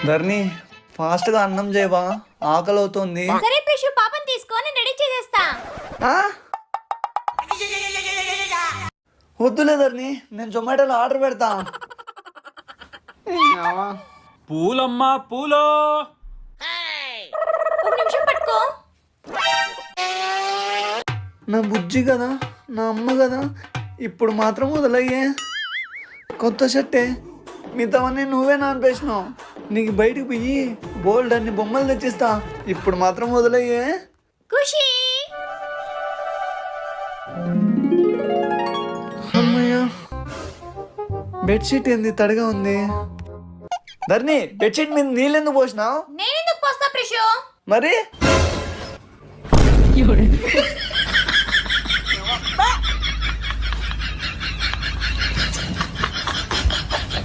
ధరణి fast గా అన్నం చేయవా, ఆకలి అవుతుంది. సరే ప్రిషు, పాపని తీసుకొని రెడీ చేసేస్తా. ఆ? వద్దులే ధరణి, నేను జొమాటోలో ఆర్డర్ పెడతా. పూలమ్మా పూలో. ఒక నిమిషం పట్టుకో. నా బుజ్జి కదా, నా అమ్మ కదా, ఇప్పుడు మాత్రం వదిలయ్యే. కొత్త షర్టే, మిగతావన్నీ నువ్వే నానిపేసినావు. నీకు బయటికి పోయి బోల్డ్ అన్ని బొమ్మలు తెచ్చిస్తా, ఇప్పుడు మాత్రం వదిలయ్యే. ఖుషి, అమ్మయ్యా, బెడ్షీట్ ఏంది తడిగా ఉంది. ధరణి, బెడ్షీట్ మీద నీళ్ళెందుకు పోసినావు? నేనెందుకు పోస్తా ప్రిషు? మరి